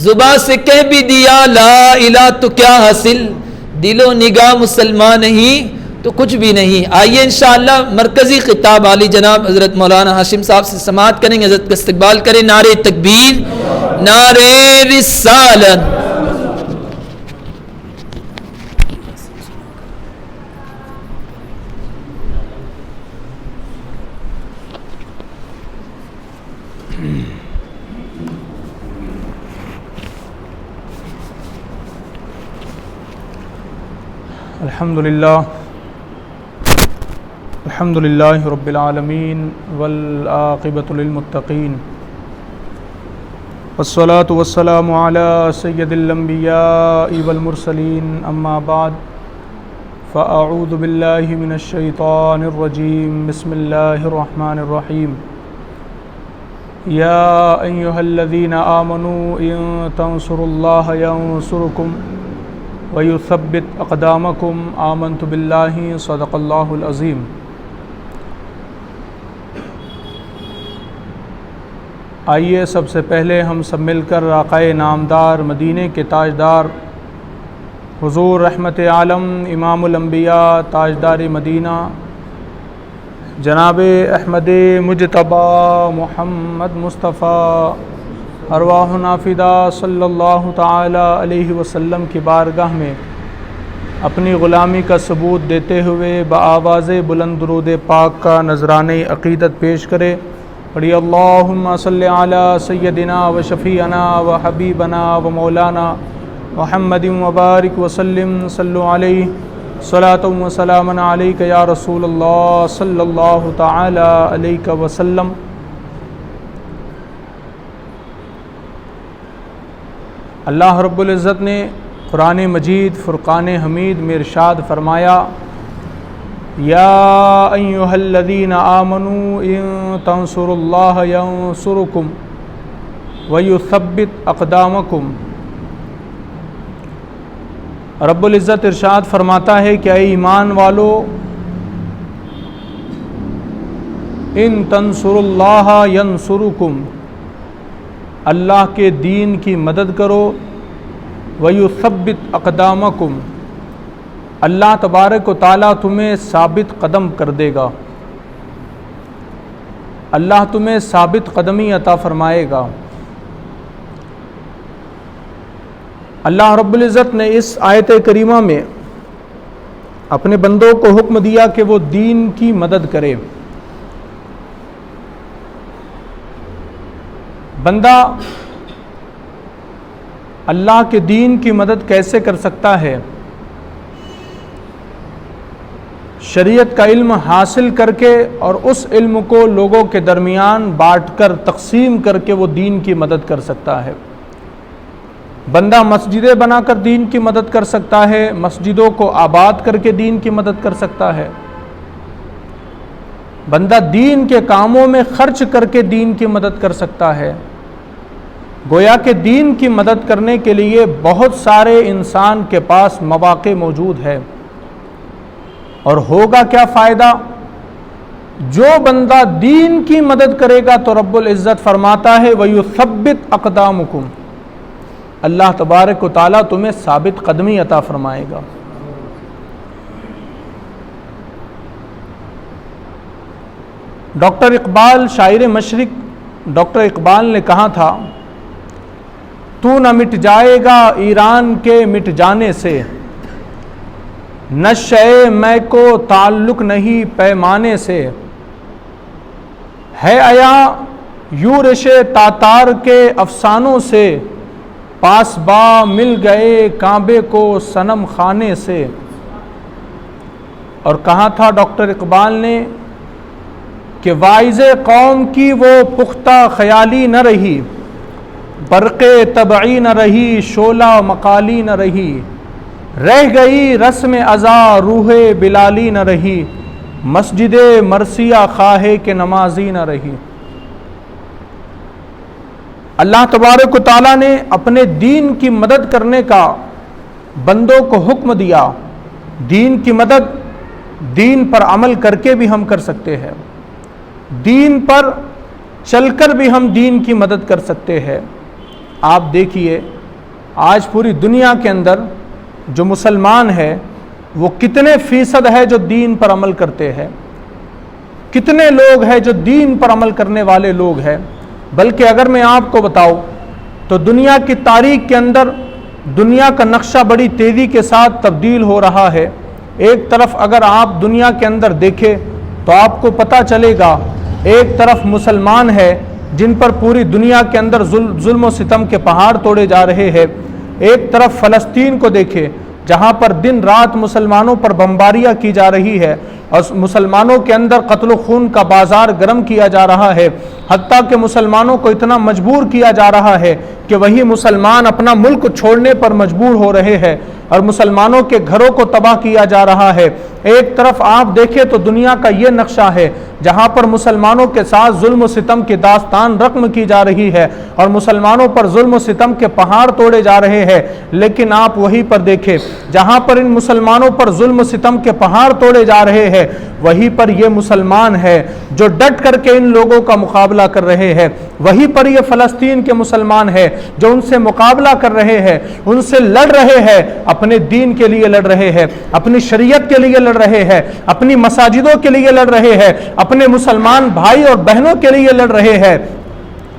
زباں سے کہہ بھی دیا لا الہ تو کیا حاصل، دل و نگاہ مسلمان نہیں تو کچھ بھی نہیں۔ آئیے انشاءاللہ مرکزی خطاب عالی جناب حضرت مولانا ہاشم صاحب سے سماعت کریں گے، حضرت کا استقبال کریں۔ نعرہ تکبیر، نعرہ رسالت۔ الحمد للہ رب العالمین والعاقبۃ للمتقین والصلاة والسلام علی سید الانبیاء والمرسلین، اما بعد فاعوذ باللہ من الشیطان الرجیم، بسم اللہ الرحمن الرحیم۔ یا ایہا الذین آمنوا ان تنصروا اللہ ینصرکم وَيُثَبِّتْ أَقْدَامَكُمْ آمَنْتُ بِاللَّهِ صدق اللہ العظیم۔ آئیے سب سے پہلے ہم سب مل کر آقائے نامدار مدینے کے تاجدار حضور رحمت عالم امام الانبیاء تاجدار مدینہ جناب احمد مجتبی محمد مصطفیٰ ارواحنا فدا صلی اللہ تعالی علیہ وسلم کی بارگاہ میں اپنی غلامی کا ثبوت دیتے ہوئے بآواز بلند درود پاک کا نذرانہ عقیدت پیش کرے۔ پڑھی اللہم صلی علی سیدنا و شفیعنا و حبیبنا و مولانا محمد وبارک وسلم، صلو علیہ صلاۃ و سلام علیک یا رسول اللہ صلی اللہ تعالی علیہ وسلم۔ اللہ رب العزت نے قرآن مجید فرقان حمید میں ارشاد فرمایا، یا ایہا الذین آمنوا ان تنصروا اللہ ینصرکم ویثبت اقدامکم۔ رب العزت ارشاد فرماتا ہے کہ اے ایمان والو، ان تنصروا اللہ ینصرکم، اللہ کے دین کی مدد کرو، وَيُثَبِّتْ أَقْدَامَكُمْ، اللہ تبارک و تعالیٰ تمہیں ثابت قدم کر دے گا، اللہ تمہیں ثابت قدمی عطا فرمائے گا۔ اللہ رب العزت نے اس آیت کریمہ میں اپنے بندوں کو حکم دیا کہ وہ دین کی مدد کرے۔ بندہ اللہ کے دین کی مدد کیسے کر سکتا ہے؟ شریعت کا علم حاصل کر کے اور اس علم کو لوگوں کے درمیان بانٹ کر تقسیم کر کے وہ دین کی مدد کر سکتا ہے۔ بندہ مسجدیں بنا کر دین کی مدد کر سکتا ہے، مسجدوں کو آباد کر کے دین کی مدد کر سکتا ہے۔ بندہ دین کے کاموں میں خرچ کر کے دین کی مدد کر سکتا ہے۔ گویا کہ دین کی مدد کرنے کے لیے بہت سارے انسان کے پاس مواقع موجود ہے، اور ہوگا کیا فائدہ؟ جو بندہ دین کی مدد کرے گا تو رب العزت فرماتا ہے وَيُثَبِّتْ أَقْدَامُكُمْ، اللہ تبارک و تعالیٰ تمہیں ثابت قدمی عطا فرمائے گا۔ ڈاکٹر اقبال شاعر مشرق ڈاکٹر اقبال نے کہا تھا، تو نہ مٹ جائے گا ایران کے مٹ جانے سے، نشے میں کو تعلق نہیں پیمانے سے، ہے عیا یورش تاتار کے افسانوں سے، پاس با مل گئے کعبے کو صنم خانے سے۔ اور کہا تھا ڈاکٹر اقبال نے کہ واعظ قوم کی وہ پختہ خیالی نہ رہی، برق طبعی نہ رہی، شعلہ مقالی نہ رہی، رہ گئی رسم ازا روح بلالی نہ رہی، مسجد مرثیہ خواہے کہ نمازی نہ رہی۔ اللہ تبارک و تعالیٰ نے اپنے دین کی مدد کرنے کا بندوں کو حکم دیا۔ دین کی مدد دین پر عمل کر کے بھی ہم کر سکتے ہیں، دین پر چل کر بھی ہم دین کی مدد کر سکتے ہیں۔ آپ دیکھیے آج پوری دنیا کے اندر جو مسلمان ہے وہ کتنے فیصد ہے جو دین پر عمل کرتے ہیں، کتنے لوگ ہیں جو دین پر عمل کرنے والے لوگ ہیں۔ بلکہ اگر میں آپ کو بتاؤں تو دنیا کی تاریخ کے اندر دنیا کا نقشہ بڑی تیزی کے ساتھ تبدیل ہو رہا ہے۔ ایک طرف اگر آپ دنیا کے اندر دیکھیں تو آپ کو پتہ چلے گا، ایک طرف مسلمان ہے جن پر پوری دنیا کے اندر ظلم و ستم کے پہاڑ توڑے جا رہے ہیں، ایک طرف فلسطین کو دیکھیں جہاں پر دن رات مسلمانوں پر بمباریاں کی جا رہی ہے اور مسلمانوں کے اندر قتل و خون کا بازار گرم کیا جا رہا ہے، حتیٰ کہ مسلمانوں کو اتنا مجبور کیا جا رہا ہے کہ وہی مسلمان اپنا ملک چھوڑنے پر مجبور ہو رہے ہیں اور مسلمانوں کے گھروں کو تباہ کیا جا رہا ہے۔ ایک طرف آپ دیکھیں تو دنیا کا یہ نقشہ ہے جہاں پر مسلمانوں کے ساتھ ظلم و ستم کی داستان رقم کی جا رہی ہے اور مسلمانوں پر ظلم و ستم کے پہاڑ توڑے جا رہے ہیں۔ لیکن آپ وہیں پر دیکھیں جہاں پر ان مسلمانوں پر ظلم و ستم کے پہاڑ توڑے جا رہے ہیں، وہیں پر یہ مسلمان ہے جو ڈٹ کر کے ان لوگوں کا مقابلہ کر رہے ہیں، وہیں پر یہ فلسطین کے مسلمان ہے جو ان سے مقابلہ کر رہے ہیں، ان سے لڑ رہے ہیں، اپنے دین کے لیے لڑ رہے ہیں، اپنی شریعت کے لیے لڑ رہے ہیں، اپنی مساجدوں کے لیے لڑ رہے ہیں، اپنے مسلمان بھائی اور بہنوں کے لیے لڑ رہے ہیں۔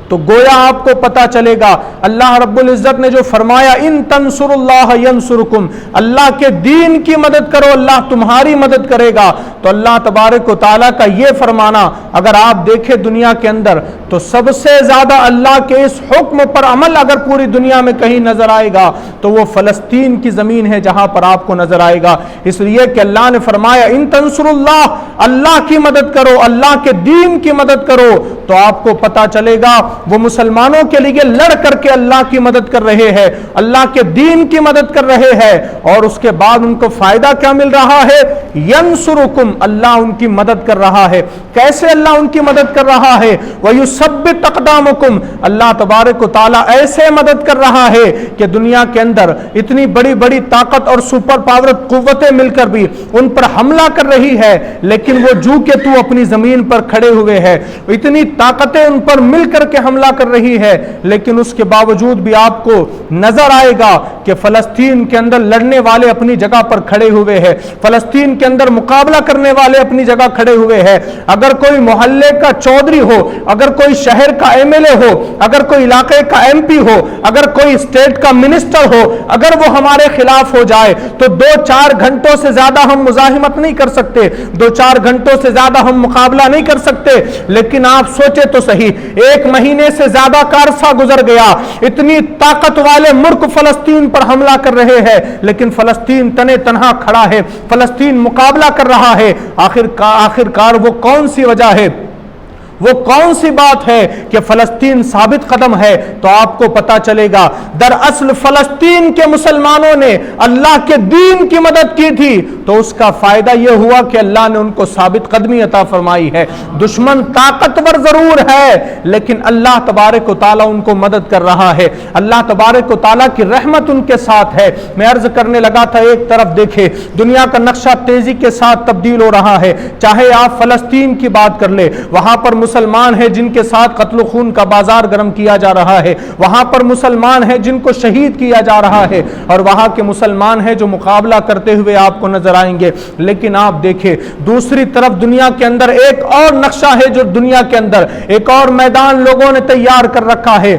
تو گویا آپ کو پتا چلے گا اللہ رب العزت نے جو فرمایا ان تنصر اللہ ینصرکم، اللہ کے دین کی مدد کرو اللہ تمہاری مدد کرے گا۔ تو اللہ تبارک و تعالیٰ کا یہ فرمانا اگر آپ دیکھیں دنیا کے اندر تو سب سے زیادہ اللہ کے اس حکم پر عمل اگر پوری دنیا میں کہیں نظر آئے گا تو وہ فلسطین کی زمین ہے جہاں پر آپ کو نظر آئے گا، اس لیے کہ اللہ نے فرمایا ان تنصر اللہ، اللہ کی مدد کرو، اللہ کے دین کی مدد کرو، تو آپ کو پتا چلے گا وہ مسلمانوں کے لیے لڑ کر کے اللہ کی مدد کر رہے ہیں، اللہ کے دین کی مدد کر رہے ہیں، اور اس کے بعد ان کو فائدہ کیا مل رہا ہے؟ ینصرکم، اللہ ان کی مدد کر رہا ہے۔ کیسے اللہ ان کی مدد کر رہا ہے؟ وَيُثَبِّتْ أَقْدَامَكُمْ، اللہ تبارک و تعالیٰ ایسے مدد کر رہا ہے کہ دنیا کے اندر اتنی بڑی بڑی طاقت اور سپر پاور قوتیں مل کر بھی ان پر حملہ کر رہی ہے، لیکن وہ جو کہ تو اپنی زمین پر کھڑے ہوئے ہیں، اتنی طاقتیں ان پر مل کر کے حملہ کر رہی ہے، لیکن اس کے باوجود بھی آپ کو نظر آئے گا کہ فلسطین کے اندر لڑنے والے اپنی جگہ پر کھڑے ہوئے ہیں، فلسطین کے اندر مقابلہ کرنے والے اپنی جگہ کھڑے ہوئے ہیں۔ اگر کوئی محلے کا چودھری ہو، اگر کوئی شہر کا ایم ایل اے ہو، اگر کوئی علاقے کا ایم پی ہو، اگر کوئی اسٹیٹ کا منسٹر ہو، اگر وہ ہمارے خلاف ہو جائے تو 2-4 گھنٹوں سے زیادہ ہم مزاحمت نہیں کر سکتے، 2-4 گھنٹوں سے زیادہ ہم مقابلہ نہیں کر سکتے، لیکن آپ سوچے تو صحیح 1 مہینے سے زیادہ کا عرصہ گزر گیا، اتنی طاقت والے ملک فلسطین پر حملہ کر رہے ہیں، لیکن فلسطین تنے تنہا کھڑا ہے، فلسطین مقابلہ کر رہا ہے۔ آخرکار وہ کون سی وجہ ہے، وہ کون سی بات ہے کہ فلسطین ثابت قدم ہے؟ تو آپ کو پتا چلے گا دراصل فلسطین کے مسلمانوں نے اللہ کے دین کی مدد کی تھی، تو اس کا فائدہ یہ ہوا کہ اللہ نے ان کو ثابت قدمی عطا فرمائی ہے۔ دشمن طاقتور ضرور ہے لیکن اللہ تبارک و تعالیٰ ان کو مدد کر رہا ہے، اللہ تبارک و تعالیٰ کی رحمت ان کے ساتھ ہے۔ میں عرض کرنے لگا تھا ایک طرف دیکھے دنیا کا نقشہ تیزی کے ساتھ تبدیل ہو رہا ہے، چاہے آپ فلسطین کی بات کر لیں، وہاں پر مسلمان ہیں جن کے ساتھ قتل و خون کا بازار گرم کیا جا رہا ہے، وہاں پر مسلمان ہیں جن کو شہید کیا جا رہا ہے، اور وہاں کے مسلمان ہیں جو مقابلہ کرتے ہوئے آپ کو نظر آئیں گے۔ لیکن آپ دیکھیں دوسری طرف دنیا کے اندر ایک اور نقشہ ہے، جو دنیا کے اندر ایک اور میدان لوگوں نے تیار کر رکھا ہے،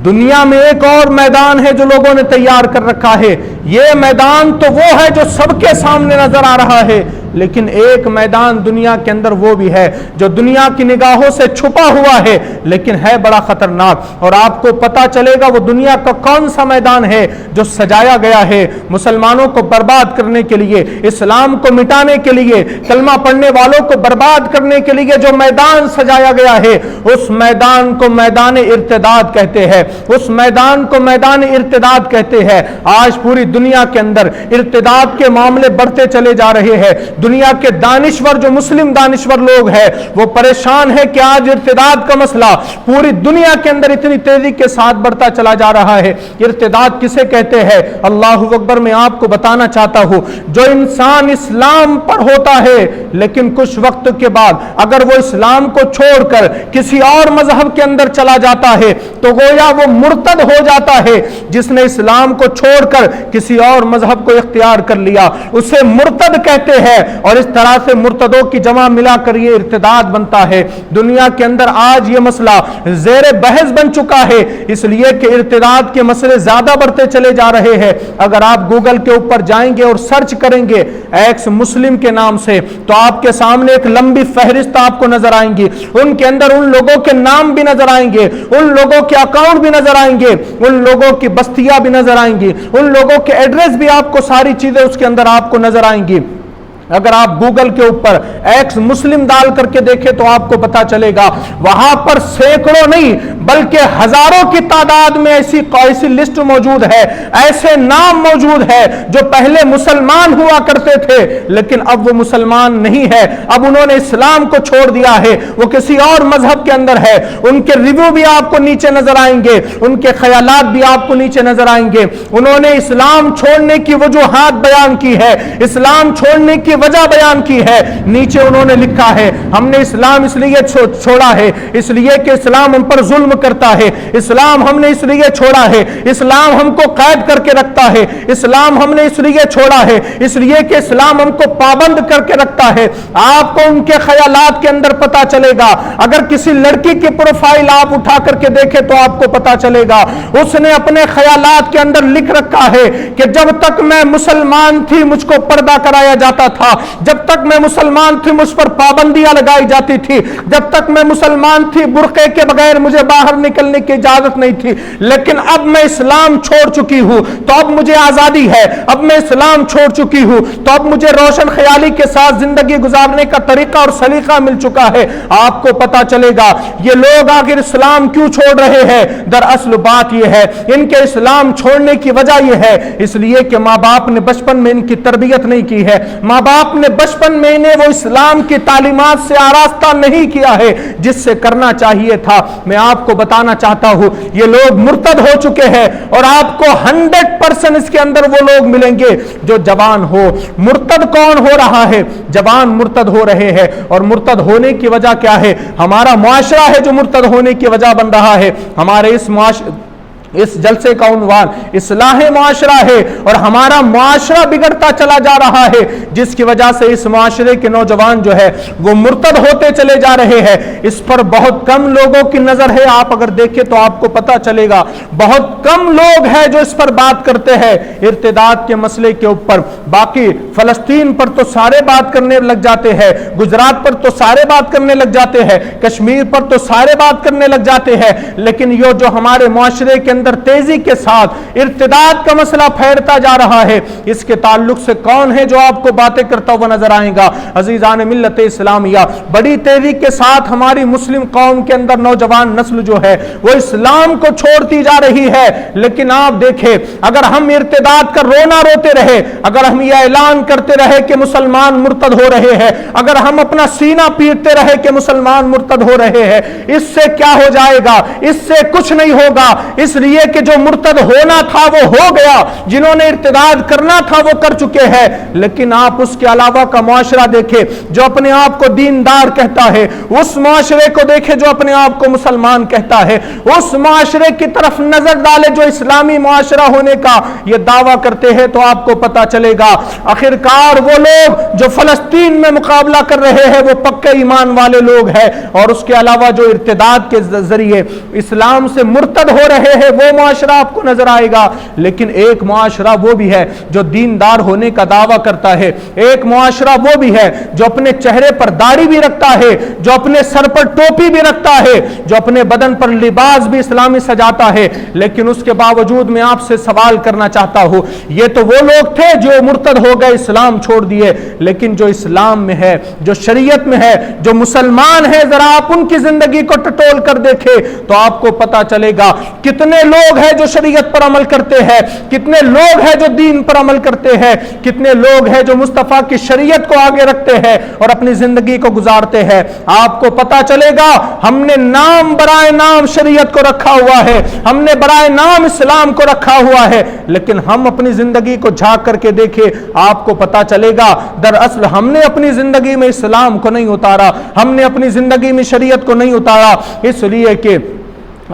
دنیا میں ایک اور میدان ہے جو لوگوں نے تیار کر رکھا ہے۔ یہ میدان تو وہ ہے جو سب کے سامنے نظر آ رہا ہے، لیکن ایک میدان دنیا کے اندر وہ بھی ہے جو دنیا کی نگاہوں سے چھپا ہوا ہے لیکن ہے بڑا خطرناک، اور آپ کو پتا چلے گا وہ دنیا کا کون سا میدان ہے جو سجایا گیا ہے مسلمانوں کو برباد کرنے کے لیے، اسلام کو مٹانے کے لیے، کلمہ پڑھنے والوں کو برباد کرنے کے لیے جو میدان سجایا گیا ہے، اس میدان کو میدان ارتداد کہتے ہیں، اس میدان کو میدان ارتداد کہتے ہیں۔ آج پوری دنیا کے اندر ارتداد کے معاملے بڑھتے چلے جا رہے ہیں، دنیا کے دانشور جو مسلم دانشور لوگ ہیں وہ پریشان ہے کہ آج ارتداد کا مسئلہ پوری دنیا کے اندر اتنی تیزی کے ساتھ بڑھتا چلا جا رہا ہے۔ ارتداد کسے کہتے ہیں؟ اللہ اکبر، میں آپ کو بتانا چاہتا ہوں، جو انسان اسلام پر ہوتا ہے لیکن کچھ وقت کے بعد اگر وہ اسلام کو چھوڑ کر کسی اور مذہب کے اندر چلا جاتا ہے تو گویا وہ مرتد ہو جاتا ہے۔ جس نے اسلام کو چھوڑ کر کسی اور مذہب کو اختیار کر لیا اسے مرتد کہتے ہیں، اور اس طرح سے مرتدوں کی جمع ملا کر یہ ارتداد بنتا ہے۔ دنیا کے اندر آج یہ مسئلہ زیر بحث بن چکا ہے، اس لیے کہ ارتداد کے مسئلے زیادہ بڑھتے چلے جا رہے ہیں۔ اگر آپ گوگل کے اوپر جائیں گے اور سرچ کریں گے ایکس مسلم کے نام سے تو آپ کے سامنے ایک لمبی فہرست آپ کو نظر آئیں گی، ان کے اندر ان لوگوں کے نام بھی نظر آئیں گے، ان لوگوں کے اکاؤنٹ بھی نظر آئیں گے، ان لوگوں کی بستیاں بھی نظر آئیں گی، ان لوگوں کے ایڈریس بھی آپ کو، ساری چیزیں اس کے اندر آپ کو نظر آئیں گی۔ اگر آپ گوگل کے اوپر ایکس مسلم ڈال کر کے دیکھیں تو آپ کو پتا چلے گا وہاں پر سینکڑوں نہیں بلکہ ہزاروں کی تعداد میں ایسی لسٹ موجود ہے، ایسے نام موجود ہے جو پہلے مسلمان ہوا کرتے تھے لیکن اب وہ مسلمان نہیں ہے، اب انہوں نے اسلام کو چھوڑ دیا ہے، وہ کسی اور مذہب کے اندر ہے۔ ان کے ریویو بھی آپ کو نیچے نظر آئیں گے، ان کے خیالات بھی آپ کو نیچے نظر آئیں گے۔ انہوں نے اسلام چھوڑنے کی وجوہات بیان کی ہے، اسلام چھوڑنے کی وجہ بیان کی ہے، نیچے انہوں نے لکھا ہے ہم نے اسلام اس لیے چھوڑا ہے اس لیے کہ اسلام ہم پر ظلم کرتا ہے، اسلام ہم نے اس لیے چھوڑا ہے، اسلام ہم کو قید کر کے رکھتا ہے، اسلام ہم نے اس لیے چھوڑا ہے اس لیے کہ اسلام ہم کو پابند کر کے رکھتا ہے۔ آپ کو ان کے خیالات کے اندر پتا چلے گا، اگر کسی لڑکی کی پروفائل آپ اٹھا کر کے دیکھیں تو آپ کو پتا چلے گا اس نے اپنے خیالات کے اندر لکھ رکھا ہے کہ جب تک میں مسلمان تھی مجھ کو پردہ کرایا جاتا تھا، جب تک میں مسلمان تھی مجھ پر پابندیاں لگائی جاتی تھی، جب تک میں مسلمان تھی برقعے کے بغیر مجھے باہر نکلنے کی اجازت نہیں تھی، لیکن اب میں اسلام چھوڑ چکی ہوں تو اب مجھے آزادی ہے، اب میں اسلام چھوڑ چکی ہوں تو اب مجھے روشن خیالی کے ساتھ زندگی گزارنے کا طریقہ اور سلیقہ مل چکا ہے۔ آپ کو پتا چلے گا یہ لوگ آخر اسلام کیوں چھوڑ رہے ہیں؟ دراصل بات یہ ہے ان کے اسلام چھوڑنے کی وجہ یہ ہے اس لیے کہ ماں باپ نے بچپن میں ان کی تربیت نہیں کی ہے، ماں باپ نے بچپن میں انہیں وہ اسلام کی تعلیمات سے آراستہ نہیں کیا ہے جس سے کرنا چاہیے تھا۔ میں آپ کو بتانا چاہتا ہوں یہ لوگ مرتد ہو چکے ہیں اور آپ کو 100% اس کے اندر وہ لوگ ملیں گے جو جوان ہو۔ مرتد کون ہو رہا ہے؟ جوان مرتد ہو رہے ہیں، اور مرتد ہونے کی وجہ کیا ہے؟ ہمارا معاشرہ ہے جو مرتد ہونے کی وجہ بن رہا ہے۔ ہمارے اس جلسے کا عنوان اصلاح معاشرہ ہے اور ہمارا معاشرہ بگڑتا چلا جا رہا ہے جس کی وجہ سے اس معاشرے کے نوجوان جو ہے وہ مرتد ہوتے چلے جا رہے ہیں۔ اس پر بہت کم لوگوں کی نظر ہے، آپ اگر دیکھیں تو آپ کو پتا چلے گا بہت کم لوگ ہیں جو اس پر بات کرتے ہیں ارتداد کے مسئلے کے اوپر۔ باقی فلسطین پر تو سارے بات کرنے لگ جاتے ہیں، گجرات پر تو سارے بات کرنے لگ جاتے ہیں، کشمیر پر تو سارے بات کرنے لگ جاتے ہیں، لیکن یہ جو ہمارے معاشرے کے اندر تیزی کے ساتھ ارتداد کا مسئلہ پھیلتا جا رہا ہے اس کے تعلق سے کون ہے جو آپ کو باتیں کرتا ہوا نظر آئے گا؟ عزیزان ملت اسلامیہ، بڑی تیزی کے ساتھ ہماری مسلم قوم کے اندر نوجوان نسل جو ہے وہ اسلام کو چھوڑتی جا رہی ہے، لیکن آپ دیکھیں اگر ہم ارتداد کا رونا روتے رہے، اگر ہم یہ اعلان کرتے رہے کہ مسلمان مرتد ہو رہے ہیں، اگر ہم اپنا سینہ پیٹتے رہے کہ مسلمان مرتد ہو رہے ہیں، اس سے کیا ہو جائے گا؟ اس سے کچھ نہیں ہوگا، اس لیے کہ جو مرتد ہونا تھا وہ ہو گیا، جنہوں نے ارتداد کرنا تھا وہ کر چکے ہیں۔ لیکن آپ اس کے علاوہ کا معاشرہ دیکھیں جو اپنے آپ کو دیندار کہتا ہے، اس معاشرے کو دیکھیں جو اپنے آپ کو مسلمان کہتا ہے، اس معاشرے کی طرف نظر ڈالے جو اسلامی معاشرہ ہونے کا یہ دعویٰ کرتے ہیں تو آپ کو پتا چلے گا آخرکار وہ لوگ جو فلسطین میں مقابلہ کر رہے ہیں وہ پکے ایمان والے لوگ ہیں، اور اس کے علاوہ جو ارتداد کے ذریعے اسلام سے مرتد ہو رہے ہیں وہ معاشرہ آپ کو نظر آئے گا۔ لیکن ایک معاشرہ وہ بھی ہے جو دیندار ہونے کا دعویٰ کرتا ہے، ایک معاشرہ وہ بھی ہے جو اپنے چہرے پر داڑھی بھی رکھتا ہے، جو اپنے سر پر ٹوپی بھی رکھتا ہے، جو اپنے بدن پر لباس بھی اسلامی سجاتا ہے، لیکن اس کے باوجود میں آپ سے سوال کرنا چاہتا ہوں یہ تو وہ لوگ تھے جو مرتد ہو گئے، اسلام چھوڑ دیے، لیکن جو اسلام میں ہے، جو شریعت میں ہے، جو مسلمان ہے، ذرا آپ ان کی زندگی کو ٹٹول کر دیکھیں تو آپ کو پتا چلے گا کتنے لوگ ہیں جو شریعت پر عمل کرتے ہیں، کتنے لوگ ہیں جو دین پر عمل کرتے ہیں، کتنے لوگ ہیں جو مصطفیٰ کی شریعت کو آگے رکھتے ہیں اور اپنی زندگی کو گزارتے ہیں۔ آپ کو پتا چلے گا ہم نے نام برائے نام شریعت کو رکھا ہوا ہے، ہم نے برائے نام اسلام کو رکھا ہوا ہے، لیکن ہم اپنی زندگی کو جھانک کر کے دیکھیں، آپ کو پتا چلے گا دراصل ہم نے اپنی زندگی میں اسلام کو نہیں اتارا، ہم نے اپنی زندگی میں شریعت کو نہیں اتارا۔ اس لیے کہ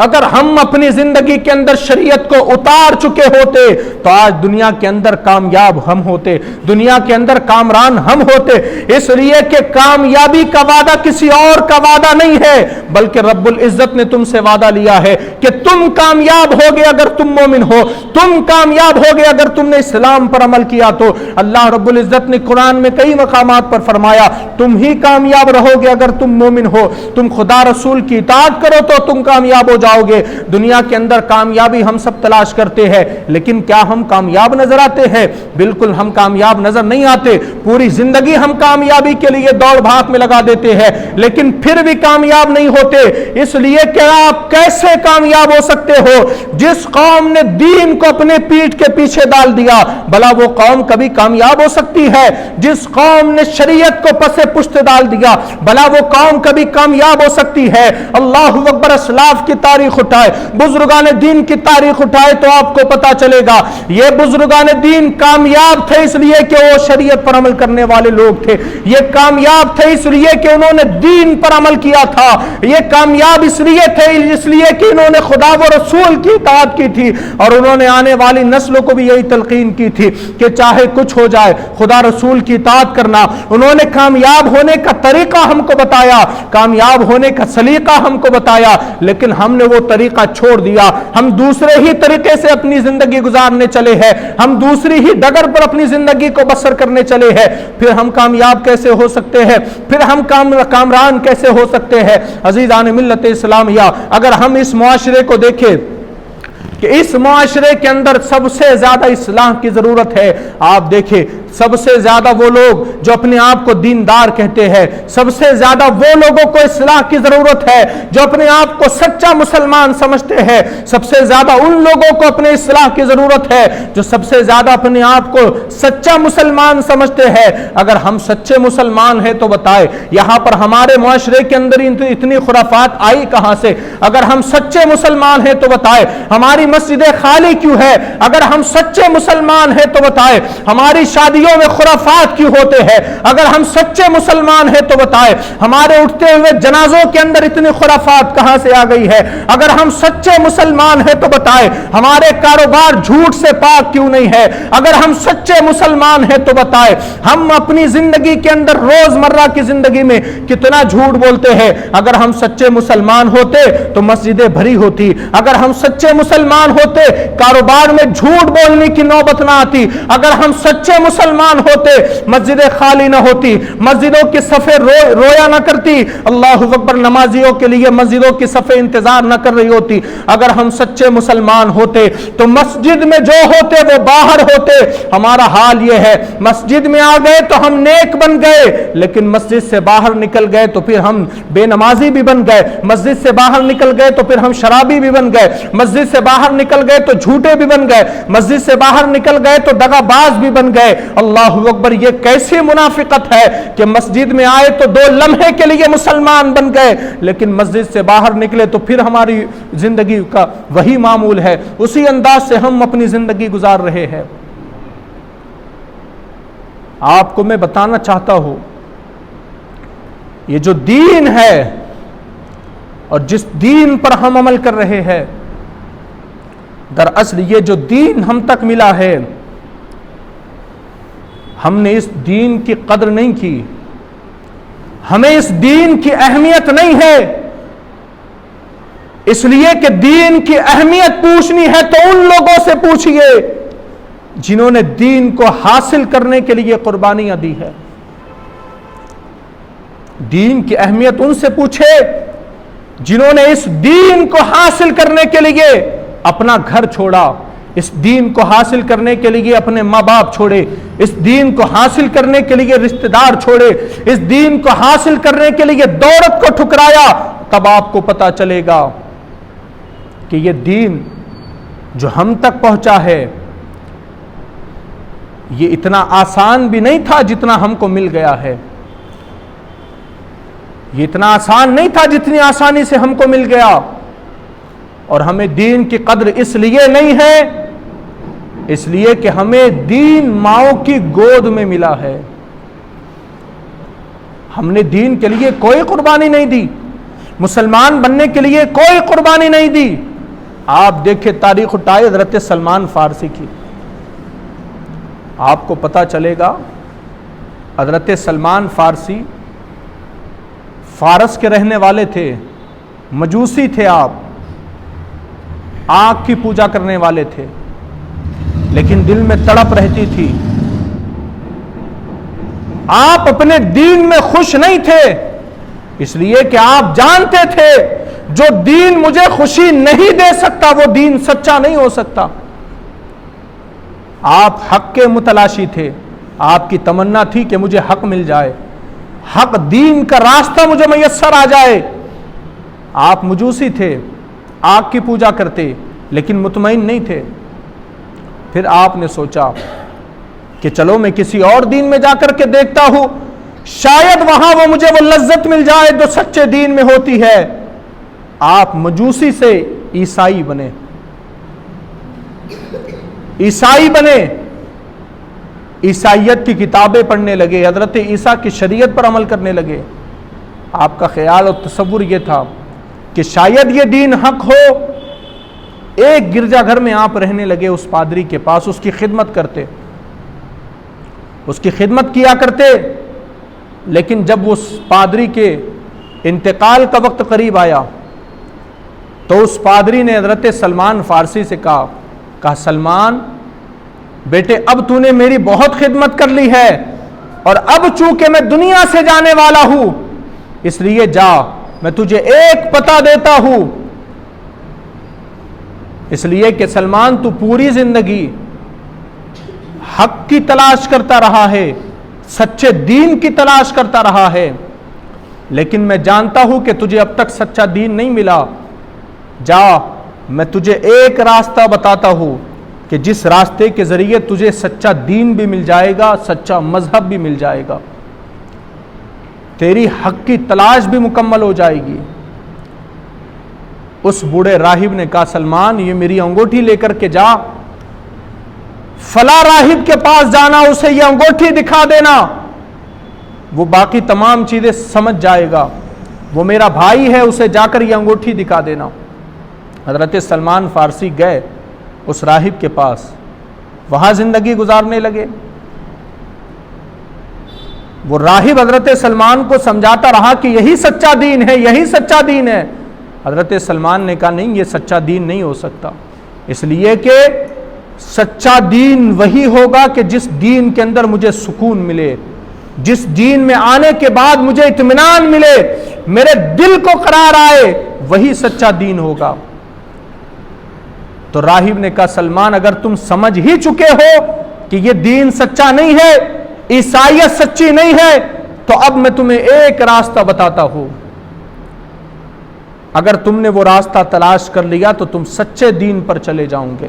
اگر ہم اپنی زندگی کے اندر شریعت کو اتار چکے ہوتے تو آج دنیا کے اندر کامیاب ہم ہوتے، دنیا کے اندر کامران ہم ہوتے۔ اس لیے کہ کامیابی کا وعدہ کسی اور کا وعدہ نہیں ہے، بلکہ رب العزت نے تم سے وعدہ لیا ہے کہ تم کامیاب ہوگے اگر تم مومن ہو، تم کامیاب ہوگے اگر تم نے اسلام پر عمل کیا۔ تو اللہ رب العزت نے قرآن میں کئی مقامات پر فرمایا تم ہی کامیاب رہو گے اگر تم مومن ہو، تم خدا رسول کی اطاعت کرو تو تم کامیاب ہو جاؤ گے۔ دنیا کے اندر کامیابی ہم سب تلاش کرتے ہیں، لیکن کیا ہم کامیاب نظر آتے ہیں؟ بالکل ہم کامیاب نظر نہیں آتے۔ پوری زندگی ہم کامیابی کے لیے دوڑ بھاگ میں لگا دیتے ہیں، لیکن پھر بھی کامیاب نہیں ہوتے۔ اس لیے کہ آپ کیسے کامیاب ہو سکتے ہو؟ جس قوم نے دین کو اپنے پیٹھ کے پیچھے ڈال دیا، بھلا وہ قوم کبھی کامیاب ہو سکتی ہے؟ جس قوم نے شریعت کو پس پشت ڈال دیا، بھلا وہ قوم کبھی کامیاب ہو سکتی ہے؟ اللہ اکبر، اسلاف کی تاریخ اٹھائے، بزرگان دین کی تاریخ اٹھائے تو آپ کو پتا چلے گا یہ بزرگان دین کامیاب تھے اس لیے کہ وہ شریعت پر عمل کرنے والے لوگ تھے، یہ کامیاب تھے اس لیے کہ انہوں نے دین پر عمل کیا تھا، یہ کامیاب اس لیے تھے اس لیے کہ انہوں نے خدا و رسول کی اطاعت کی تھی، اور انہوں نے آنے والی نسلوں کو بھی یہی تلقین کی تھی کہ چاہے کچھ ہو جائے خدا رسول کی اطاعت کرنا۔ انہوں نے کامیاب ہونے کا طریقہ ہم کو بتایا، کامیاب ہونے کا سلیقہ ہم کو بتایا، لیکن ہم نے وہ طریقہ چھوڑ دیا، ہم دوسرے ہی طریقے سے اپنی زندگی گزارنے چلے ہیں، ہم دوسری ہی ڈگر پر اپنی زندگی کو بسر کرنے چلے ہیں۔ پھر ہم کامیاب کیسے ہو سکتے ہیں؟ پھر ہم کامران کیسے ہو سکتے ہیں؟ عزیزان ملت اسلامیہ، اگر ہم اس معاشرے کو دیکھیں کہ اس معاشرے کے اندر سب سے زیادہ اصلاح کی ضرورت ہے، آپ دیکھیں سب سے زیادہ وہ لوگ جو اپنے آپ کو دیندار کہتے ہیں، سب سے زیادہ وہ لوگوں کو اصلاح کی ضرورت ہے جو اپنے آپ کو سچا مسلمان سمجھتے ہیں، سب سے زیادہ ان لوگوں کو اپنے اصلاح کی ضرورت ہے جو سب سے زیادہ اپنے آپ کو سچا مسلمان سمجھتے ہیں۔ اگر ہم سچے مسلمان ہیں تو بتائے یہاں پر ہمارے معاشرے کے اندر اتنی خرافات آئی کہاں سے؟ اگر ہم سچے مسلمان ہیں تو بتائے ہماری مسجدیں خالی کیوں ہے؟ اگر ہم سچے مسلمان ہیں تو بتائے ہماری شادیوں میں خرافات کیوں ہوتے ہیں؟ اگر ہم سچے مسلمان ہیں تو بتائے ہمارے اٹھتے ہوئے جنازوں کے اندر اتنی خرافات کہاں سے آ گئی ہے؟ اگر ہم سچے مسلمان ہیں تو بتائے ہمارے کاروبار جھوٹ سے پاک کیوں نہیں ہے؟ اگر ہم سچے مسلمان ہیں تو بتائے ہم اپنی زندگی کے اندر روزمرہ کی زندگی میں کتنا جھوٹ بولتے ہیں؟ اگر ہم سچے مسلمان ہوتے تو مسجدیں بھری ہوتی، اگر ہم سچے مسلمان ہوتے کاروبار میں جھوٹ بولنے کی نوبت نہ آتی، اگر ہم سچے مسلمان ہوتے مسجدیں خالی نہ ہوتی، مسجدوں کی صفیں رویا نہ کرتی، اللہ اکبر، نمازیوں کے لیے مسجدوں کی صفیں انتظار نہ کر رہی ہوتی۔ اگر ہم سچے مسلمان ہوتے تو مسجد میں جو ہوتے وہ باہر ہوتے۔ ہمارا حال یہ ہے مسجد میں آ گئے تو ہم نیک بن گئے، لیکن مسجد سے باہر نکل گئے تو پھر ہم بے نمازی بھی بن گئے، مسجد سے باہر نکل گئے تو پھر ہم شرابی بھی بن گئے، مسجد سے باہر نکل گئے تو جھوٹے بھی بن گئے، مسجد سے باہر نکل گئے تو دغا باز بھی بن گئے۔ اللہ اکبر، یہ کیسی منافقت ہے کہ مسجد میں آئے تو 2 لمحے کے لیے مسلمان بن گئے، لیکن مسجد سے باہر نکلے تو پھر ہماری زندگی کا وہی معمول ہے، اسی انداز سے ہم اپنی زندگی گزار رہے ہیں۔ آپ کو میں بتانا چاہتا ہوں یہ جو دین ہے اور جس دین پر ہم عمل کر رہے ہیں، دراصل یہ جو دین ہم تک ملا ہے ہم نے اس دین کی قدر نہیں کی، ہمیں اس دین کی اہمیت نہیں ہے، اس لیے کہ دین کی اہمیت پوچھنی ہے تو ان لوگوں سے پوچھئے جنہوں نے دین کو حاصل کرنے کے لیے قربانیاں دی ہے۔ دین کی اہمیت ان سے پوچھے جنہوں نے اس دین کو حاصل کرنے کے لیے اپنا گھر چھوڑا، اس دین کو حاصل کرنے کے لیے اپنے ماں باپ چھوڑے، اس دین کو حاصل کرنے کے لیے رشتہ دار چھوڑے، اس دین کو حاصل کرنے کے لیے دولت کو ٹھکرایا۔ تب آپ کو پتا چلے گا کہ یہ دین جو ہم تک پہنچا ہے یہ اتنا آسان بھی نہیں تھا جتنا ہم کو مل گیا ہے. یہ اتنا آسان نہیں تھا جتنی آسانی سے ہم کو مل گیا. اور ہمیں دین کی قدر اس لیے نہیں ہے، اس لیے کہ ہمیں دین ماؤں کی گود میں ملا ہے. ہم نے دین کے لیے کوئی قربانی نہیں دی، مسلمان بننے کے لیے کوئی قربانی نہیں دی. آپ دیکھیں تاریخ اٹھائے حضرت سلمان فارسی کی، آپ کو پتہ چلے گا حضرت سلمان فارسی فارس کے رہنے والے تھے، مجوسی تھے، آپ آگ کی پوجا کرنے والے تھے، لیکن دل میں تڑپ رہتی تھی. آپ اپنے دین میں خوش نہیں تھے، اس لیے کہ آپ جانتے تھے جو دین مجھے خوشی نہیں دے سکتا وہ دین سچا نہیں ہو سکتا. آپ حق کے متلاشی تھے، آپ کی تمنا تھی کہ مجھے حق مل جائے، حق دین کا راستہ مجھے میسر آ جائے. آپ مجوسی تھے، آگ کی پوجا کرتے، لیکن مطمئن نہیں تھے. پھر آپ نے سوچا کہ چلو میں کسی اور دین میں جا کر کے دیکھتا ہوں، شاید وہاں مجھے وہ لذت مل جائے جو سچے دین میں ہوتی ہے. آپ مجوسی سے عیسائی بنے، عیسائی بنے، عیسائیت کی کتابیں پڑھنے لگے، حضرت عیسیٰ کی شریعت پر عمل کرنے لگے. آپ کا خیال اور تصور یہ تھا کہ شاید یہ دین حق ہو. ایک گرجا گھر میں آپ رہنے لگے، اس پادری کے پاس، اس کی خدمت کرتے، اس کی خدمت کیا کرتے. لیکن جب اس پادری کے انتقال کا وقت قریب آیا تو اس پادری نے حضرت سلمان فارسی سے کہا سلمان بیٹے، اب تو نے میری بہت خدمت کر لی ہے اور اب چونکہ میں دنیا سے جانے والا ہوں اس لیے جا، میں تجھے ایک پتہ دیتا ہوں. اس لیے کہ سلمان تو پوری زندگی حق کی تلاش کرتا رہا ہے، سچے دین کی تلاش کرتا رہا ہے، لیکن میں جانتا ہوں کہ تجھے اب تک سچا دین نہیں ملا. جا، میں تجھے ایک راستہ بتاتا ہوں کہ جس راستے کے ذریعے تجھے سچا دین بھی مل جائے گا، سچا مذہب بھی مل جائے گا، تیری حق کی تلاش بھی مکمل ہو جائے گی. اس بوڑھے راہب نے کہا سلمان یہ میری انگوٹھی لے کر کے جا، فلاں راہب کے پاس جانا، اسے یہ انگوٹھی دکھا دینا، وہ باقی تمام چیزیں سمجھ جائے گا، وہ میرا بھائی ہے، اسے جا کر یہ انگوٹھی دکھا دینا. حضرت سلمان فارسی گئے اس راہب کے پاس، وہاں زندگی گزارنے لگے. وہ راہب حضرت سلمان کو سمجھاتا رہا کہ یہی سچا دین ہے، یہی سچا دین ہے. حضرت سلمان نے کہا نہیں، یہ سچا دین نہیں ہو سکتا، اس لیے کہ سچا دین وہی ہوگا کہ جس دین کے اندر مجھے سکون ملے، جس دین میں آنے کے بعد مجھے اطمینان ملے، میرے دل کو قرار آئے، وہی سچا دین ہوگا. تو راہب نے کہا سلمان اگر تم سمجھ ہی چکے ہو کہ یہ دین سچا نہیں ہے، عیسائیت سچی نہیں ہے، تو اب میں تمہیں ایک راستہ بتاتا ہوں. اگر تم نے وہ راستہ تلاش کر لیا تو تم سچے دین پر چلے جاؤں گے.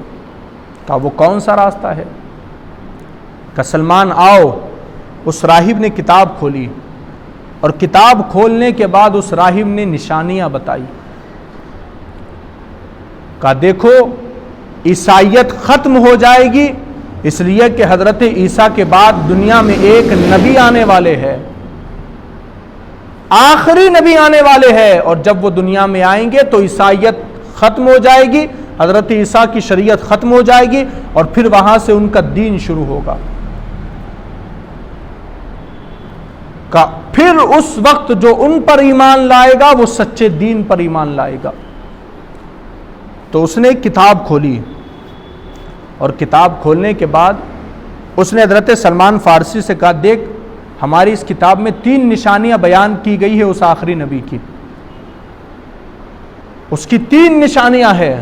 کہا وہ کون سا راستہ ہے؟ کہا سلمان آؤ. اس راہب نے کتاب کھولی اور کتاب کھولنے کے بعد اس راہب نے نشانیاں بتائی. کہا دیکھو عیسائیت ختم ہو جائے گی اس لیے کہ حضرت عیسیٰ کے بعد دنیا میں ایک نبی آنے والے ہیں، آخری نبی آنے والے ہیں، اور جب وہ دنیا میں آئیں گے تو عیسائیت ختم ہو جائے گی، حضرت عیسیٰ کی شریعت ختم ہو جائے گی اور پھر وہاں سے ان کا دین شروع ہوگا. پھر اس وقت جو ان پر ایمان لائے گا وہ سچے دین پر ایمان لائے گا. تو اس نے کتاب کھولی اور کتاب کھولنے کے بعد اس نے حضرت سلمان فارسی سے کہا دیکھ ہماری اس کتاب میں 3 نشانیاں بیان کی گئی ہے اس آخری نبی کی، اس کی 3 نشانیاں ہیں.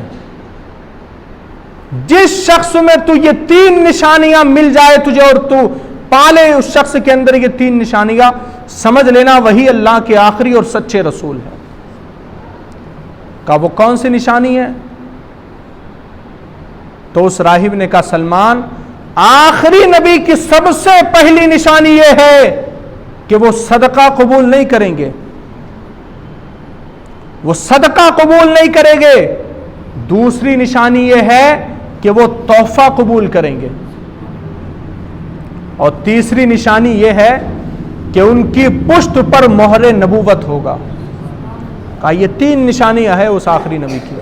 جس شخص میں تو یہ 3 نشانیاں مل جائے تجھے اور تو پالے اس شخص کے اندر یہ 3 نشانیاں، سمجھ لینا وہی اللہ کے آخری اور سچے رسول ہے. کہا وہ کون سی نشانی ہے؟ تو اس راہب نے کہا سلمان آخری نبی کی سب سے پہلی نشانی یہ ہے کہ وہ صدقہ قبول نہیں کریں گے، وہ صدقہ قبول نہیں کریں گے، دوسری نشانی یہ ہے کہ وہ تحفہ قبول کریں گے، اور تیسری نشانی یہ ہے کہ ان کی پشت پر مہر نبوت ہوگا۔ کہا یہ 3 نشانیاں ہیں اس آخری نبی کی،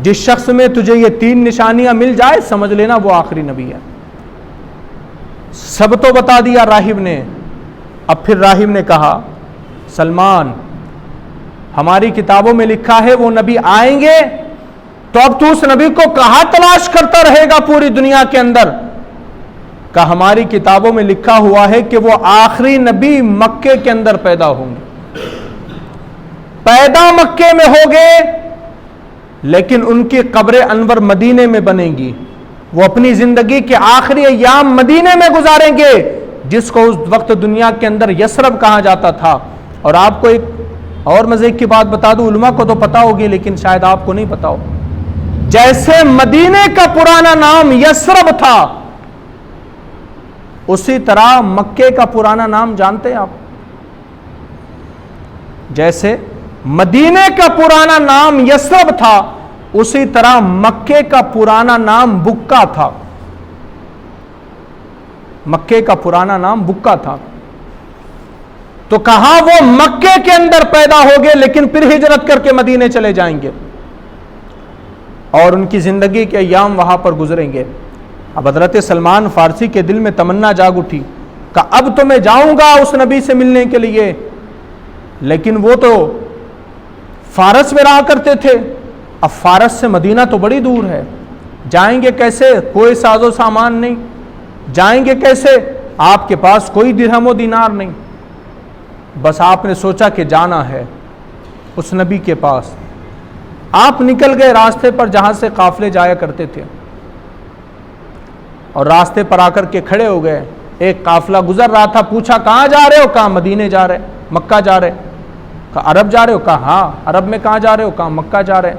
جس شخص میں تجھے یہ 3 نشانیاں مل جائے سمجھ لینا وہ آخری نبی ہے۔ سب تو بتا دیا راہب نے۔ اب پھر راہب نے کہا سلمان ہماری کتابوں میں لکھا ہے وہ نبی آئیں گے، تو اب تو اس نبی کو کہاں تلاش کرتا رہے گا پوری دنیا کے اندر؟ کہ ہماری کتابوں میں لکھا ہوا ہے کہ وہ آخری نبی مکے کے اندر پیدا ہوں گے، پیدا مکے میں ہوگے لیکن ان کی قبر انور مدینے میں بنے گی، وہ اپنی زندگی کے آخری ایام مدینے میں گزاریں گے، جس کو اس وقت دنیا کے اندر یثرب کہا جاتا تھا۔ اور آپ کو ایک اور مزے کی بات بتا دوں، علماء کو تو پتا ہوگی لیکن شاید آپ کو نہیں پتا ہو، جیسے مدینے کا پرانا نام یثرب تھا اسی طرح مکے کا پرانا نام جانتے ہیں آپ؟ جیسے مدینے کا پرانا نام یثرب تھا اسی طرح مکے کا پرانا نام بکا تھا، مکے کا پرانا نام بکا تھا۔ تو کہا وہ مکے کے اندر پیدا ہوگے لیکن پھر ہجرت کر کے مدینے چلے جائیں گے اور ان کی زندگی کے ایام وہاں پر گزریں گے۔ اب حضرت سلمان فارسی کے دل میں تمنا جاگ اٹھی کہ اب تو میں جاؤں گا اس نبی سے ملنے کے لیے، لیکن وہ تو فارس میں رہا کرتے تھے، اب فارس سے مدینہ تو بڑی دور ہے، جائیں گے کیسے؟ کوئی ساز و سامان نہیں، جائیں گے کیسے؟ آپ کے پاس کوئی درہم و دینار نہیں۔ بس آپ نے سوچا کہ جانا ہے اس نبی کے پاس۔ آپ نکل گئے راستے پر جہاں سے قافلے جایا کرتے تھے، اور راستے پر آ کر کے کھڑے ہو گئے۔ ایک قافلہ گزر رہا تھا، پوچھا کہاں جا رہے ہو؟ کہا مدینے جا رہے، مکہ جا رہے۔ کہا عرب جا رہے ہو؟ کہا ہاں۔ عرب میں کہاں جا رہے ہو؟ کہا مکہ جا رہے۔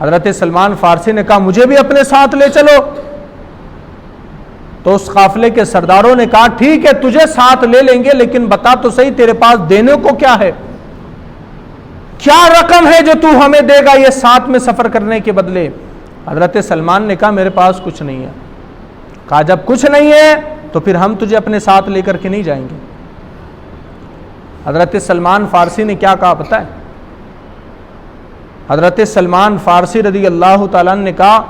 حضرت سلمان فارسی نے کہا مجھے بھی اپنے ساتھ لے چلو۔ تو اس قافلے کے سرداروں نے کہا ٹھیک ہے تجھے ساتھ لے لیں گے، لیکن بتا تو صحیح تیرے پاس دینے کو کیا ہے، کیا رقم ہے جو تو ہمیں دے گا یہ ساتھ میں سفر کرنے کے بدلے؟ حضرت سلمان نے کہا میرے پاس کچھ نہیں ہے۔ کہا جب کچھ نہیں ہے تو پھر ہم تجھے اپنے ساتھ لے کر کے نہیں جائیں گے۔ حضرت سلمان فارسی نے کیا کہا پتہ ہے؟ حضرت سلمان فارسی رضی اللہ تعالیٰ نے کہا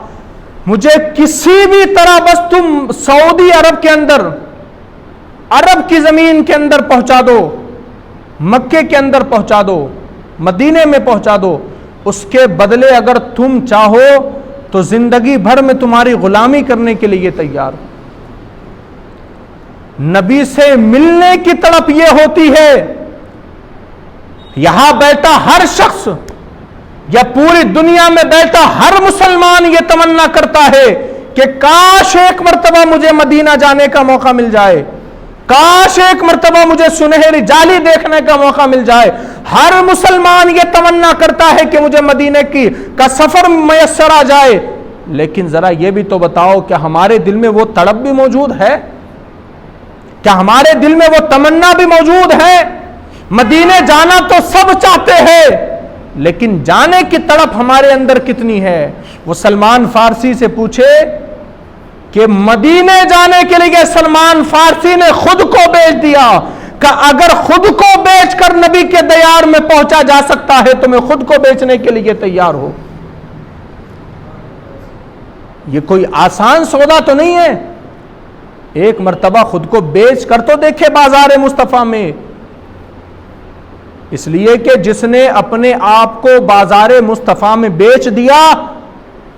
مجھے کسی بھی طرح بس تم سعودی عرب کے اندر، عرب کی زمین کے اندر پہنچا دو، مکے کے اندر پہنچا دو، مدینے میں پہنچا دو، اس کے بدلے اگر تم چاہو تو زندگی بھر میں تمہاری غلامی کرنے کے لیے تیار۔ نبی سے ملنے کی تڑپ یہ ہوتی ہے، یہاں بیٹھا ہر شخص یا پوری دنیا میں بیٹھا ہر مسلمان یہ تمنا کرتا ہے کہ کاش ایک مرتبہ مجھے مدینہ جانے کا موقع مل جائے، کاش ایک مرتبہ مجھے سنہری جالی دیکھنے کا موقع مل جائے۔ ہر مسلمان یہ تمنا کرتا ہے کہ مجھے مدینے کا سفر میسر آ جائے، لیکن ذرا یہ بھی تو بتاؤ کیا ہمارے دل میں وہ تڑپ بھی موجود ہے؟ کیا ہمارے دل میں وہ تمنا بھی موجود ہے؟ مدینے جانا تو سب چاہتے ہیں، لیکن جانے کی تڑپ ہمارے اندر کتنی ہے؟ وہ سلمان فارسی سے پوچھے کہ مدینے جانے کے لیے سلمان فارسی نے خود کو بیچ دیا کہ اگر خود کو بیچ کر نبی کے دیار میں پہنچا جا سکتا ہے تو میں خود کو بیچنے کے لیے تیار ہوں۔ یہ کوئی آسان سودا تو نہیں ہے، ایک مرتبہ خود کو بیچ کر تو دیکھے بازار مصطفیٰ میں۔ اس لیے کہ جس نے اپنے آپ کو بازار مصطفیٰ میں بیچ دیا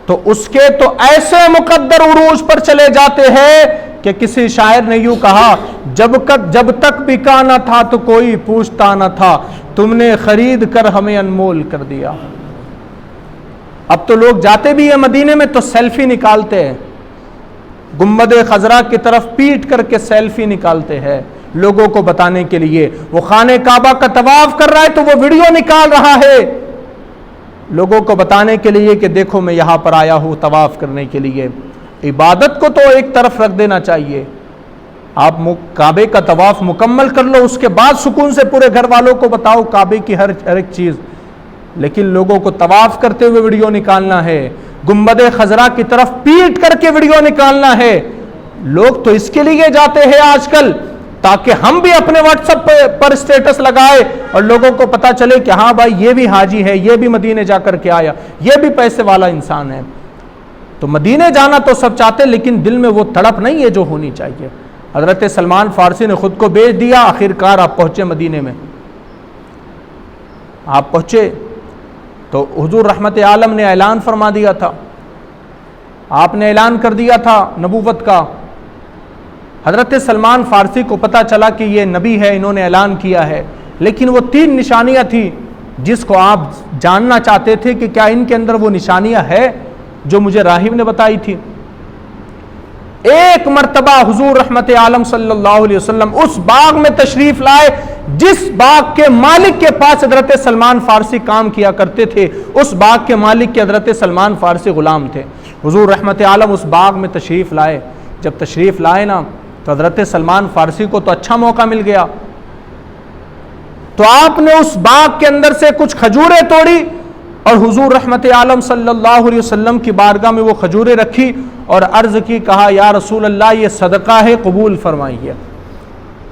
تو اس کے تو ایسے مقدر عروج پر چلے جاتے ہیں کہ کسی شاعر نے یوں کہا جب تک بکا نہ تھا تو کوئی پوچھتا نہ تھا، تم نے خرید کر ہمیں انمول کر دیا۔ اب تو لوگ جاتے بھی ہیں مدینے میں تو سیلفی نکالتے ہیں، گنبد خضرا کی طرف پیٹ کر کے سیلفی نکالتے ہیں لوگوں کو بتانے کے لیے۔ وہ خانہ کعبہ کا طواف کر رہا ہے تو وہ ویڈیو نکال رہا ہے لوگوں کو بتانے کے لیے کہ دیکھو میں یہاں پر آیا ہوں طواف کرنے کے لیے۔ عبادت کو تو ایک طرف رکھ دینا چاہیے، آپ کعبے کا طواف مکمل کر لو، اس کے بعد سکون سے پورے گھر والوں کو بتاؤ کعبے کی ہر ایک چیز، لیکن لوگوں کو طواف کرتے ہوئے ویڈیو نکالنا ہے، گنبد خضرا کی طرف پیٹ کر کے ویڈیو نکالنا ہے۔ لوگ تو اس کے لیے جاتے ہیں آج کل تاکہ ہم بھی اپنے واٹس ایپ پر سٹیٹس لگائے اور لوگوں کو پتا چلے کہ ہاں بھائی یہ بھی حاجی ہے، یہ بھی مدینے جا کر کے آیا، یہ بھی پیسے والا انسان ہے۔ تو مدینے جانا تو سب چاہتے، لیکن دل میں وہ تڑپ نہیں ہے جو ہونی چاہیے۔ حضرت سلمان فارسی نے خود کو بیچ دیا، آخر کار آپ پہنچے مدینے میں۔ آپ پہنچے تو حضور رحمت عالم نے اعلان فرما دیا تھا، آپ نے اعلان کر دیا تھا نبوت کا۔ حضرت سلمان فارسی کو پتا چلا کہ یہ نبی ہے، انہوں نے اعلان کیا ہے، لیکن وہ 3 نشانیاں تھیں جس کو آپ جاننا چاہتے تھے کہ کیا ان کے اندر وہ نشانیاں ہے جو مجھے راہب نے بتائی تھی۔ ایک مرتبہ حضور رحمت عالم صلی اللہ علیہ وسلم اس باغ میں تشریف لائے جس باغ کے مالک کے پاس حضرت سلمان فارسی کام کیا کرتے تھے، اس باغ کے مالک کے حضرت سلمان فارسی غلام تھے۔ حضور رحمت عالم اس باغ میں تشریف لائے، جب تشریف لائے نا تو حضرت سلمان فارسی کو تو اچھا موقع مل گیا، تو آپ نے اس باغ کے اندر سے کچھ کھجوریں توڑی اور حضور رحمت عالم صلی اللہ علیہ وسلم کی بارگاہ میں وہ کھجوریں رکھی اور عرض کی، کہا یا رسول اللہ یہ صدقہ ہے، قبول فرمائیے۔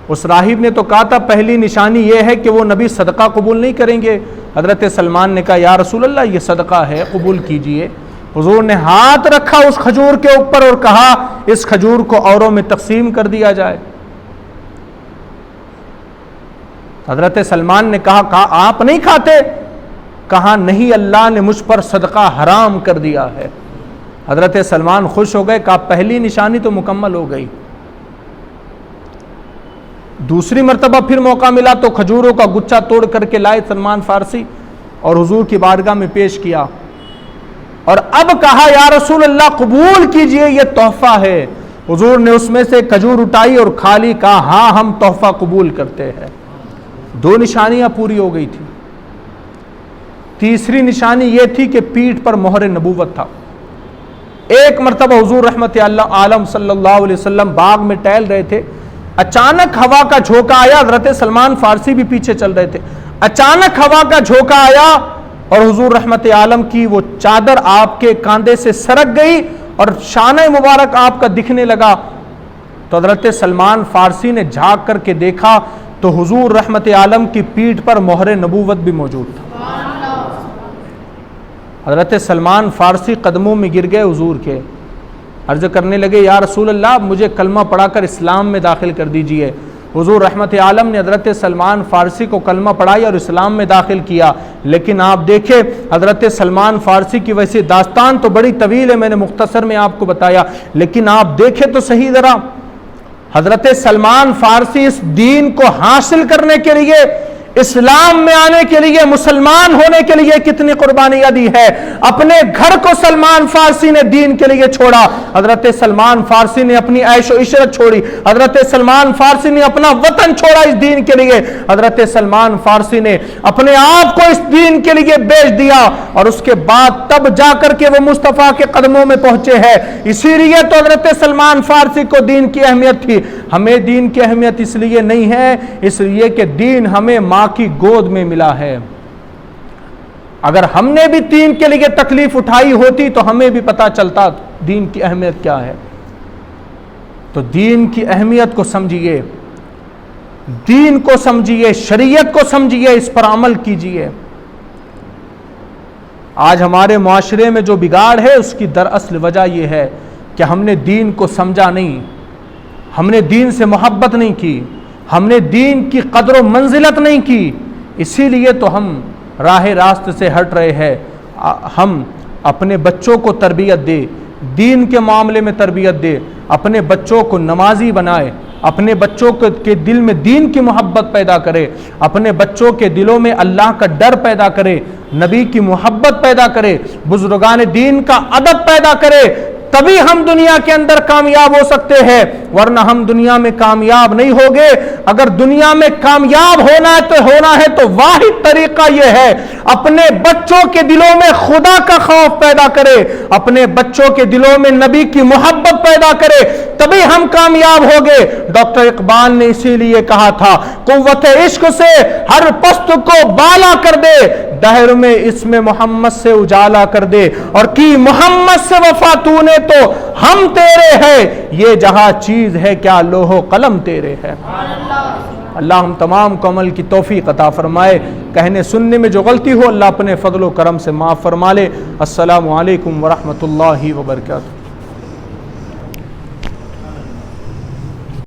اس راہب نے تو کہا تھا پہلی نشانی یہ ہے کہ وہ نبی صدقہ قبول نہیں کریں گے۔ حضرت سلمان نے کہا یا رسول اللہ یہ صدقہ ہے، قبول کیجئے۔ حضور نے ہاتھ رکھا اس کھجور کے اوپر اور کہا اس کھجور کو اوروں میں تقسیم کر دیا جائے۔ حضرت سلمان نے کہا آپ نہیں کھاتے؟ کہا نہیں، اللہ نے مجھ پر صدقہ حرام کر دیا ہے۔ حضرت سلمان خوش ہو گئے، کہا پہلی نشانی تو مکمل ہو گئی۔ دوسری مرتبہ پھر موقع ملا تو کھجوروں کا گچھا توڑ کر کے لائے سلمان فارسی اور حضور کی بارگاہ میں پیش کیا، اور اب کہا یا رسول اللہ قبول کیجئے، یہ تحفہ ہے۔ حضور نے اس میں سے کھجور اٹھائی اور کھا لی، کہا ہاں ہم تحفہ قبول کرتے ہیں۔ 2 نشانیاں پوری ہو گئی تھی۔ تیسری نشانی یہ تھی کہ پیٹھ پر مہر نبوت تھا۔ ایک مرتبہ حضور رحمت عالم صلی اللہ علیہ وسلم باغ میں ٹہل رہے تھے، اچانک ہوا کا جھونکا آیا، حضرت سلمان فارسی بھی پیچھے چل رہے تھے، اچانک ہوا کا جھونکا آیا اور حضور رحمت عالم کی وہ چادر آپ کے کاندھے سے سرک گئی اور شانہ مبارک آپ کا دکھنے لگا۔ تو حضرت سلمان فارسی نے جھانک کر کے دیکھا تو حضور رحمت عالم کی پیٹھ پر مہر نبوت بھی موجود تھا۔ حضرت سلمان فارسی قدموں میں گر گئے حضور کے، عرض کرنے لگے یا رسول اللہ مجھے کلمہ پڑھا کر اسلام میں داخل کر دیجئے۔ حضور رحمت عالم نے حضرت سلمان فارسی کو کلمہ پڑھائی اور اسلام میں داخل کیا، لیکن آپ دیکھیں حضرت سلمان فارسی کی ویسے داستان تو بڑی طویل ہے، میں نے مختصر میں آپ کو بتایا، لیکن آپ دیکھیں تو صحیح ذرا، حضرت سلمان فارسی اس دین کو حاصل کرنے کے لیے، اسلام میں آنے کے لیے، مسلمان ہونے کے لیے کتنی قربانیاں دی ہے۔ اپنے گھر کو سلمان فارسی نے دین کے لیے چھوڑا، حضرت سلمان فارسی نے اپنی عیش و عشرت چھوڑی، حضرت سلمان فارسی نے اپنا وطن چھوڑا اس دین کے لیے، حضرت سلمان فارسی نے اپنے آپ کو اس دین کے لیے بیچ دیا، اور اس کے بعد تب جا کر کے وہ مصطفیٰ کے قدموں میں پہنچے ہیں۔ اسی لیے تو حضرت سلمان فارسی کو دین کی اہمیت تھی۔ ہمیں دین کی اہمیت اس لیے نہیں ہے، اس لیے کہ دین ہمیں ماں کی گود میں ملا ہے۔ اگر ہم نے بھی دین کے لیے تکلیف اٹھائی ہوتی تو ہمیں بھی پتا چلتا دین کی اہمیت کیا ہے۔ تو دین کی اہمیت کو سمجھیے، دین کو سمجھیے، شریعت کو سمجھیے، اس پر عمل کیجیے۔ آج ہمارے معاشرے میں جو بگاڑ ہے اس کی دراصل وجہ یہ ہے کہ ہم نے دین کو سمجھا نہیں، ہم نے دین سے محبت نہیں کی، ہم نے دین کی قدر و منزلت نہیں کی، اسی لیے تو ہم راہ راست سے ہٹ رہے ہیں۔ ہم اپنے بچوں کو تربیت دے، دین کے معاملے میں تربیت دے، اپنے بچوں کو نمازی بنائے، اپنے بچوں کے دل میں دین کی محبت پیدا کرے، اپنے بچوں کے دلوں میں اللہ کا ڈر پیدا کرے، نبی کی محبت پیدا کرے، بزرگان دین کا ادب پیدا کرے، تبھی ہم دنیا کے اندر کامیاب ہو سکتے ہیں، ورنہ ہم دنیا میں کامیاب نہیں ہوگے۔ اگر دنیا میں کامیاب ہونا ہے تو واحد طریقہ یہ ہے، اپنے بچوں کے دلوں میں خدا کا خوف پیدا کرے، اپنے بچوں کے دلوں میں نبی کی محبت پیدا کرے، تبھی ہم کامیاب ہوگے۔ ڈاکٹر اقبال نے اسی لیے کہا تھا، قوت عشق سے ہر پست کو بالا کر دے، دہر میں اسم محمد سے اجالا کر دے، اور کی محمد سے وفا تو نے تو ہم تیرے ہیں، یہ جہاں چیز ہے کیا لوح و قلم تیرے ہے۔ اللہ ہم تمام کو عمل کی توفیق عطا فرمائے، کہنے سننے میں جو غلطی ہو اللہ اپنے فضل و کرم سے معاف فرما لے۔ السلام علیکم ورحمۃ اللہ وبرکاتہ۔